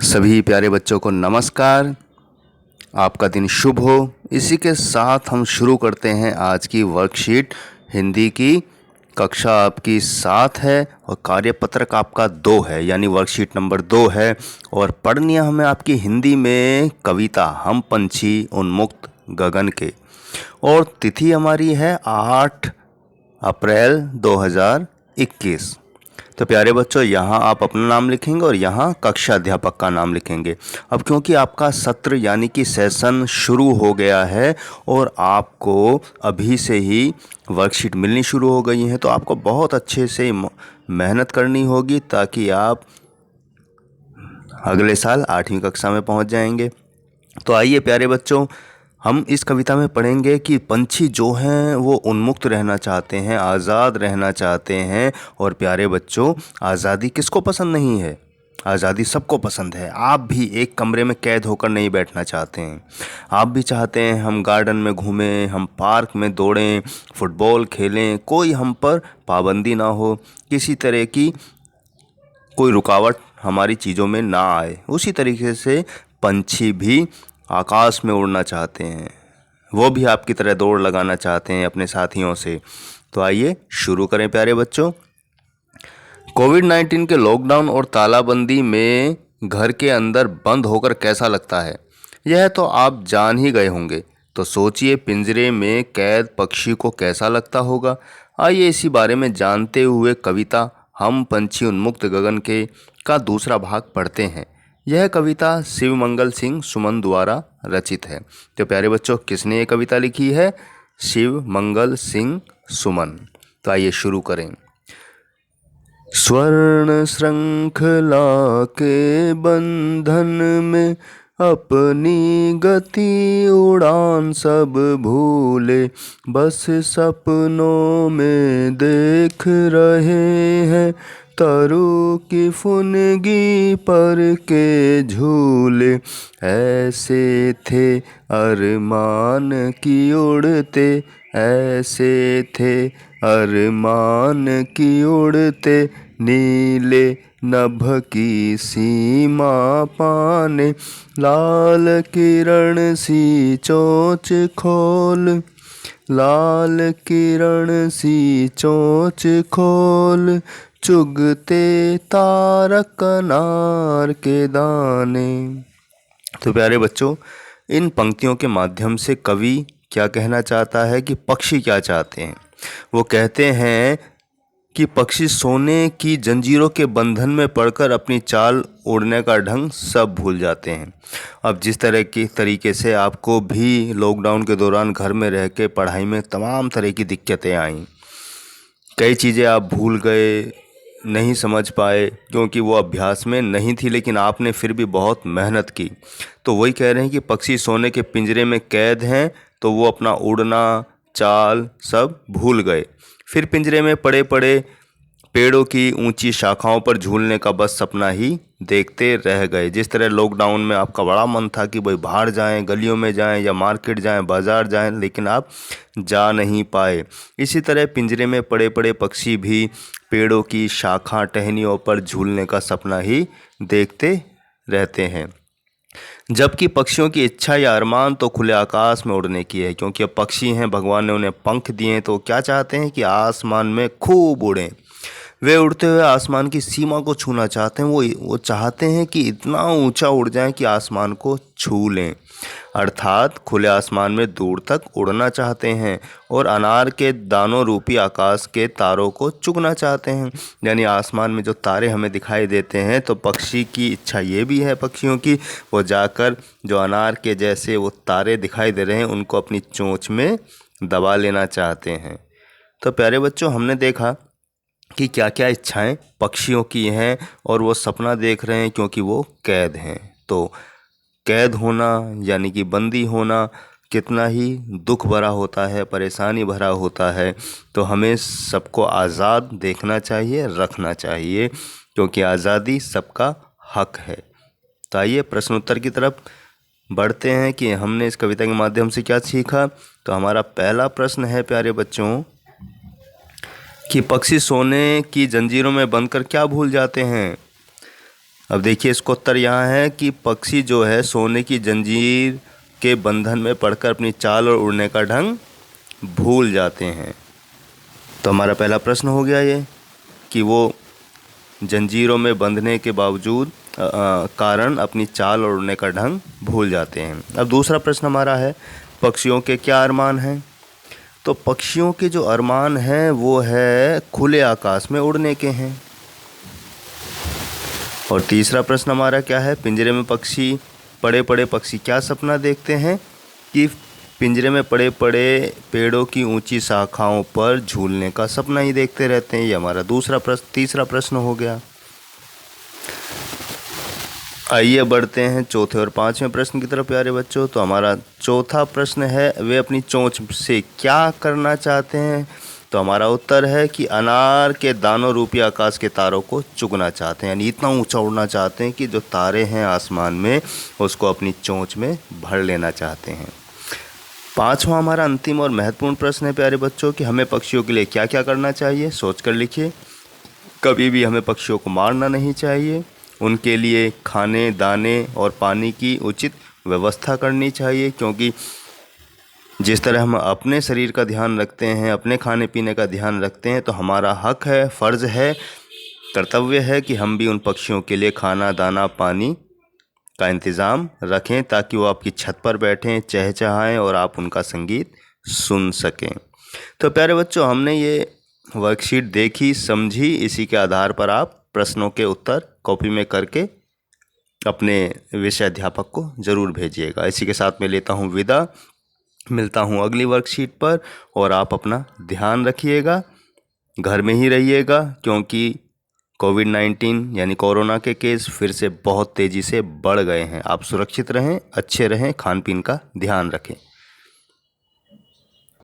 सभी प्यारे बच्चों को नमस्कार। आपका दिन शुभ हो। इसी के साथ हम शुरू करते हैं आज की वर्कशीट। हिंदी की कक्षा आपकी 7 है और कार्यपत्रक आपका 2 है, यानी वर्कशीट नंबर 2 है। और पढ़नी है हमें आपकी हिंदी में कविता हम पंछी उन्मुक्त गगन के। और तिथि हमारी है 8 अप्रैल 2021। तो प्यारे बच्चों, यहाँ आप अपना नाम लिखेंगे और यहाँ कक्षा अध्यापक का नाम लिखेंगे। अब क्योंकि आपका सत्र यानी कि सेशन शुरू हो गया है और आपको अभी से ही वर्कशीट मिलनी शुरू हो गई है, तो आपको बहुत अच्छे से मेहनत करनी होगी ताकि आप अगले साल 8वीं कक्षा में पहुँच जाएंगे। तो आइए प्यारे बच्चों, हम इस कविता में पढ़ेंगे कि पंछी जो हैं वो उन्मुक्त रहना चाहते हैं, आज़ाद रहना चाहते हैं। और प्यारे बच्चों, आज़ादी किसको पसंद नहीं है? आज़ादी सबको पसंद है। आप भी एक कमरे में कैद होकर नहीं बैठना चाहते हैं। आप भी चाहते हैं हम गार्डन में घूमें, हम पार्क में दौड़ें, फुटबॉल खेलें, कोई हम पर पाबंदी ना हो, किसी तरह की कोई रुकावट हमारी चीज़ों में ना आए। उसी तरीके से पंछी भी आकाश में उड़ना चाहते हैं, वो भी आपकी तरह दौड़ लगाना चाहते हैं अपने साथियों से। तो आइए शुरू करें प्यारे बच्चों। कोविड-19 के लॉकडाउन और तालाबंदी में घर के अंदर बंद होकर कैसा लगता है, यह तो आप जान ही गए होंगे। तो सोचिए पिंजरे में कैद पक्षी को कैसा लगता होगा। आइए इसी बारे में जानते हुए कविता हम पंछी उन्मुक्त गगन के का दूसरा भाग पढ़ते हैं। यह कविता शिवमंगल सिंह सुमन द्वारा रचित है। तो प्यारे बच्चों, किसने ये कविता लिखी है? शिवमंगल सिंह सुमन। तो आइए शुरू करें। स्वर्ण श्रृंखला के बंधन में अपनी गति उड़ान सब भूले, बस सपनों में देख रहे हैं तरु की फुनगी पर के झूले। ऐसे थे अरमान की उड़ते, ऐसे थे अरमान की उड़ते, नीले नभ की सीमा पाने, लाल किरण सी चोंच खोल, लाल किरण सी चोंच खोल, चुगते तारक अनार के दाने। तो प्यारे बच्चों, इन पंक्तियों के माध्यम से कवि क्या कहना चाहता है कि पक्षी क्या चाहते हैं। वो कहते हैं कि पक्षी सोने की जंजीरों के बंधन में पड़कर अपनी चाल उड़ने का ढंग सब भूल जाते हैं। अब जिस तरह की तरीके से आपको भी लॉकडाउन के दौरान घर में रह के पढ़ाई में तमाम तरह की दिक्कतें आईं, कई चीज़ें आप भूल गए, नहीं समझ पाए क्योंकि वो अभ्यास में नहीं थी, लेकिन आपने फिर भी बहुत मेहनत की। तो वही कह रहे हैं कि पक्षी सोने के पिंजरे में कैद हैं, तो वो अपना उड़ना चाल सब भूल गए। फिर पिंजरे में पड़े पड़े पेड़ों की ऊंची शाखाओं पर झूलने का बस सपना ही देखते रह गए। जिस तरह लॉकडाउन में आपका बड़ा मन था कि भाई बाहर जाएं, गलियों में जाएं या मार्केट जाएं, बाज़ार जाएं, लेकिन आप जा नहीं पाए। इसी तरह पिंजरे में पड़े पड़े पक्षी भी पेड़ों की शाखा टहनियों पर झूलने का सपना ही देखते रहते हैं। जबकि पक्षियों की इच्छा या अरमान तो खुले आकाश में उड़ने की है, क्योंकि अब पक्षी हैं, भगवान ने उन्हें पंख दिए हैं, तो क्या चाहते हैं कि आसमान में खूब उड़ें। वे उड़ते हुए आसमान की सीमा को छूना चाहते हैं। वो चाहते हैं कि इतना ऊंचा उड़ जाएं कि आसमान को छू लें, अर्थात खुले आसमान में दूर तक उड़ना चाहते हैं और अनार के दानों रूपी आकाश के तारों को चुगना चाहते हैं। यानी आसमान में जो तारे हमें दिखाई देते हैं, तो पक्षी की इच्छा ये भी है पक्षियों की, वो जाकर जो अनार के जैसे वो तारे दिखाई दे रहे हैं उनको अपनी चोंच में दबा लेना चाहते हैं। तो प्यारे बच्चों, हमने देखा कि क्या क्या इच्छाएं पक्षियों की हैं और वो सपना देख रहे हैं क्योंकि वो कैद हैं। तो कैद होना यानी कि बंदी होना कितना ही दुख भरा होता है, परेशानी भरा होता है। तो हमें सबको आज़ाद देखना चाहिए, रखना चाहिए, क्योंकि आज़ादी सबका हक है। तो आइए प्रश्न उत्तर की तरफ बढ़ते हैं कि हमने इस कविता के माध्यम से क्या सीखा। तो हमारा पहला प्रश्न है प्यारे बच्चों कि पक्षी सोने की जंजीरों में बंधकर क्या भूल जाते हैं। अब देखिए इसका उत्तर यहाँ है कि पक्षी जो है सोने की जंजीर के बंधन में पड़कर अपनी चाल और उड़ने का ढंग भूल जाते हैं। तो हमारा पहला प्रश्न हो गया ये कि वो जंजीरों में बंधने के बावजूद कारण अपनी चाल और उड़ने का ढंग भूल जाते हैं। अब दूसरा प्रश्न हमारा है पक्षियों के क्या अरमान हैं। तो पक्षियों के जो अरमान हैं वो है खुले आकाश में उड़ने के हैं। और तीसरा प्रश्न हमारा क्या है, पिंजरे में पड़े पड़े पक्षी क्या सपना देखते हैं कि पिंजरे में पड़े पड़े पेड़ों की ऊंची शाखाओं पर झूलने का सपना ही देखते रहते हैं। ये हमारा तीसरा प्रश्न हो गया। आइए बढ़ते हैं चौथे और पांचवें प्रश्न की तरफ प्यारे बच्चों। तो हमारा चौथा प्रश्न है वे अपनी चोंच से क्या करना चाहते हैं। तो हमारा उत्तर है कि अनार के दानों रूपी आकाश के तारों को चुगना चाहते हैं, यानी इतना ऊंचा उड़ना चाहते हैं कि जो तारे हैं आसमान में उसको अपनी चोंच में भर लेना चाहते हैं। पांचवा हमारा अंतिम और महत्वपूर्ण प्रश्न है प्यारे बच्चों कि हमें पक्षियों के लिए क्या क्या करना चाहिए। सोच कर लिखिए। कभी भी हमें पक्षियों को मारना नहीं चाहिए, उनके लिए खाने दाने और पानी की उचित व्यवस्था करनी चाहिए, क्योंकि जिस तरह हम अपने शरीर का ध्यान रखते हैं, अपने खाने पीने का ध्यान रखते हैं, तो हमारा हक है, फ़र्ज़ है, कर्तव्य है कि हम भी उन पक्षियों के लिए खाना दाना पानी का इंतज़ाम रखें ताकि वो आपकी छत पर बैठें, चहचहाएं और आप उनका संगीत सुन सकें। तो प्यारे बच्चों हमने ये वर्कशीट देखी समझी, इसी के आधार पर आप प्रश्नों के उत्तर कॉपी में करके अपने विषय अध्यापक को ज़रूर भेजिएगा। इसी के साथ मैं लेता हूँ विदा, मिलता हूँ अगली वर्कशीट पर। और आप अपना ध्यान रखिएगा, घर में ही रहिएगा, क्योंकि कोविड-19 यानी कोरोना के केस फिर से बहुत तेज़ी से बढ़ गए हैं। आप सुरक्षित रहें, अच्छे रहें, खान पीन का ध्यान रखें।